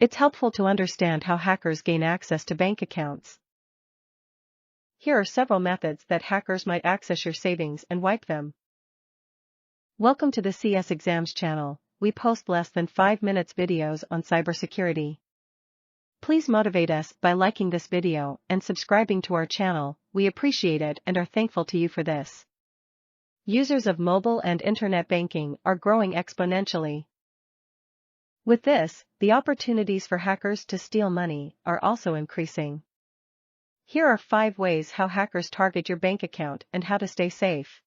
It's helpful to understand how hackers gain access to bank accounts. Here are several methods that hackers might access your savings and wipe them. Welcome to the CS Exams channel. We post less than 5 minutes videos on cybersecurity. Please motivate us by liking this video and subscribing to our channel. We appreciate it and are thankful to you for this. Users of mobile and internet banking are growing exponentially. With this, the opportunities for hackers to steal money are also increasing. Here are 5 ways how hackers target your bank account and how to stay safe.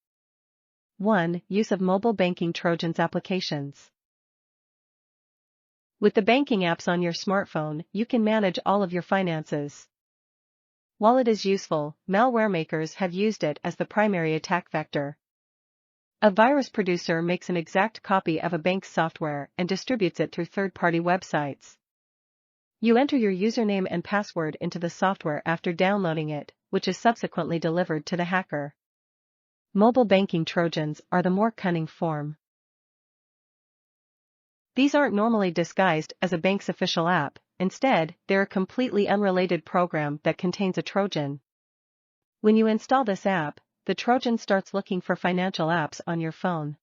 1. Use of mobile banking Trojans applications. With the banking apps on your smartphone, you can manage all of your finances. While it is useful, malware makers have used it as the primary attack vector. A virus producer makes an exact copy of a bank's software and distributes it through third-party websites. You enter your username and password into the software after downloading it, which is subsequently delivered to the hacker. Mobile banking Trojans are the more cunning form. These aren't normally disguised as a bank's official app, instead, they're a completely unrelated program that contains a Trojan. When you install this app, the Trojan starts looking for financial apps on your phone.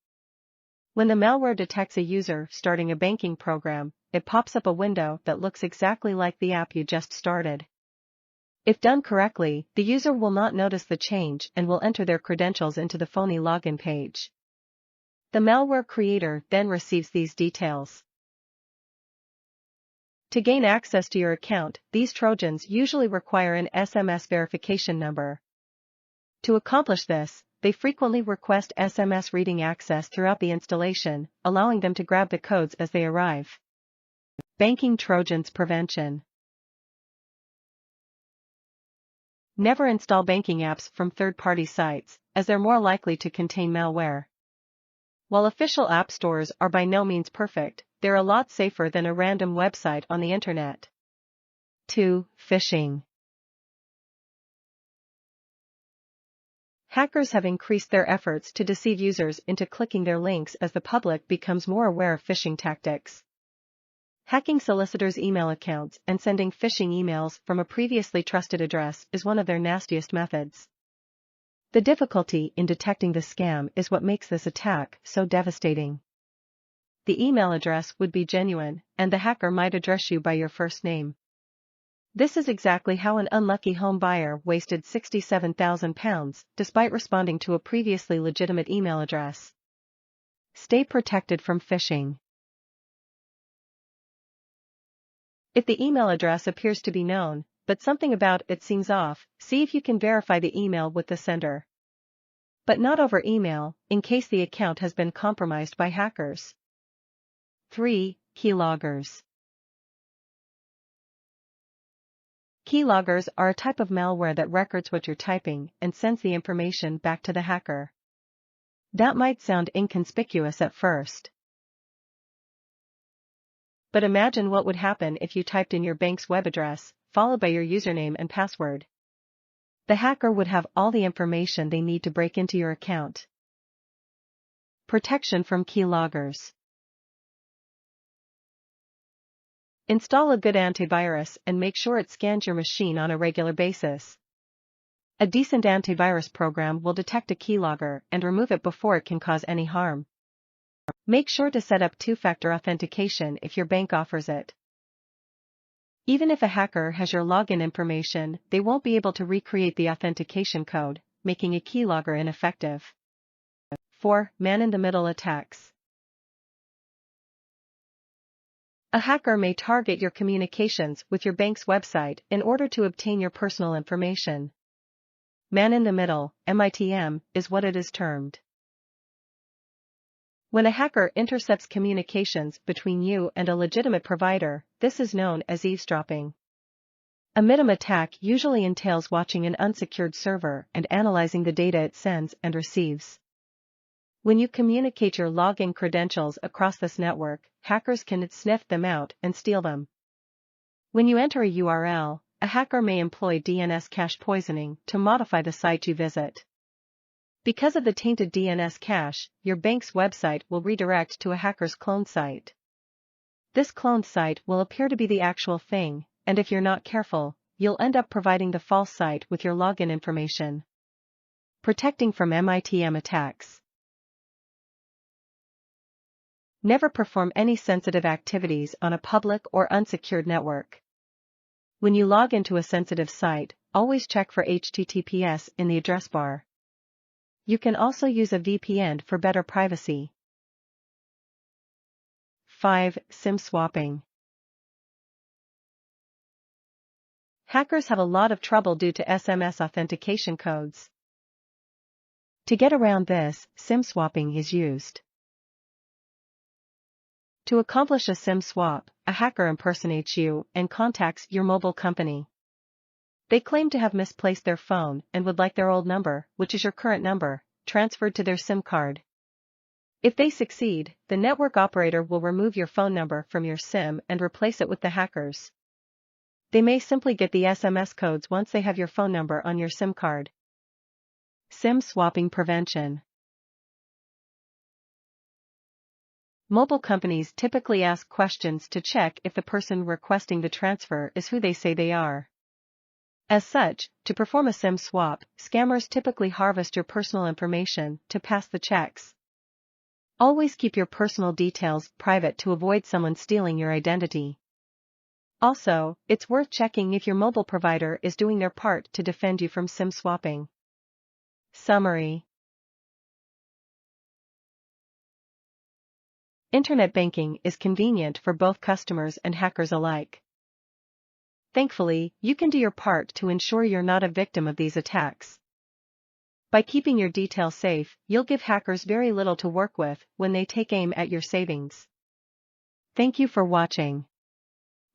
When the malware detects a user starting a banking program, it pops up a window that looks exactly like the app you just started. If done correctly, the user will not notice the change and will enter their credentials into the phony login page. The malware creator then receives these details. To gain access to your account, these Trojans usually require an SMS verification number. To accomplish this, they frequently request SMS reading access throughout the installation, allowing them to grab the codes as they arrive. Banking Trojans prevention. Never install banking apps from third-party sites, as they're more likely to contain malware. While official app stores are by no means perfect, they're a lot safer than a random website on the internet. 2. Phishing. Hackers have increased their efforts to deceive users into clicking their links as the public becomes more aware of phishing tactics. Hacking solicitors' email accounts and sending phishing emails from a previously trusted address is one of their nastiest methods. The difficulty in detecting the scam is what makes this attack so devastating. The email address would be genuine, and the hacker might address you by your first name. This is exactly how an unlucky home buyer wasted £67,000 despite responding to a previously legitimate email address. Stay protected from phishing. If the email address appears to be known, but something about it seems off, see if you can verify the email with the sender. But not over email, in case the account has been compromised by hackers. 3. Keyloggers. Keyloggers are a type of malware that records what you're typing and sends the information back to the hacker. That might sound inconspicuous at first. But imagine what would happen if you typed in your bank's web address, followed by your username and password. The hacker would have all the information they need to break into your account. Protection from keyloggers. Install a good antivirus and make sure it scans your machine on a regular basis. A decent antivirus program will detect a keylogger and remove it before it can cause any harm. Make sure to set up two-factor authentication if your bank offers it. Even if a hacker has your login information, they won't be able to recreate the authentication code, making a keylogger ineffective. 4. Man-in-the-middle attacks. A hacker may target your communications with your bank's website in order to obtain your personal information. Man-in-the-middle, MITM, is what it is termed. When a hacker intercepts communications between you and a legitimate provider, this is known as eavesdropping. A MITM attack usually entails watching an unsecured server and analyzing the data it sends and receives. When you communicate your login credentials across this network, hackers can sniff them out and steal them. When you enter a URL, a hacker may employ DNS cache poisoning to modify the site you visit. Because of the tainted DNS cache, your bank's website will redirect to a hacker's clone site. This cloned site will appear to be the actual thing, and if you're not careful, you'll end up providing the false site with your login information. Protecting from MITM attacks. Never perform any sensitive activities on a public or unsecured network. When you log into a sensitive site, always check for HTTPS in the address bar. You can also use a VPN for better privacy. 5. SIM swapping. Hackers have a lot of trouble due to SMS authentication codes. To get around this, SIM swapping is used. To accomplish a SIM swap, a hacker impersonates you and contacts your mobile company. They claim to have misplaced their phone and would like their old number, which is your current number, transferred to their SIM card. If they succeed, the network operator will remove your phone number from your SIM and replace it with the hacker's. They may simply get the SMS codes once they have your phone number on your SIM card. SIM swapping prevention. Mobile companies typically ask questions to check if the person requesting the transfer is who they say they are. As such, to perform a SIM swap, scammers typically harvest your personal information to pass the checks. Always keep your personal details private to avoid someone stealing your identity. Also, it's worth checking if your mobile provider is doing their part to defend you from SIM swapping. Summary. Internet banking is convenient for both customers and hackers alike. Thankfully, you can do your part to ensure you're not a victim of these attacks. By keeping your details safe, you'll give hackers very little to work with when they take aim at your savings. Thank you for watching.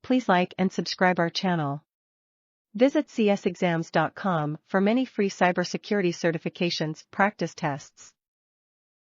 Please like and subscribe our channel. Visit csexams.com for many free cybersecurity certifications practice tests.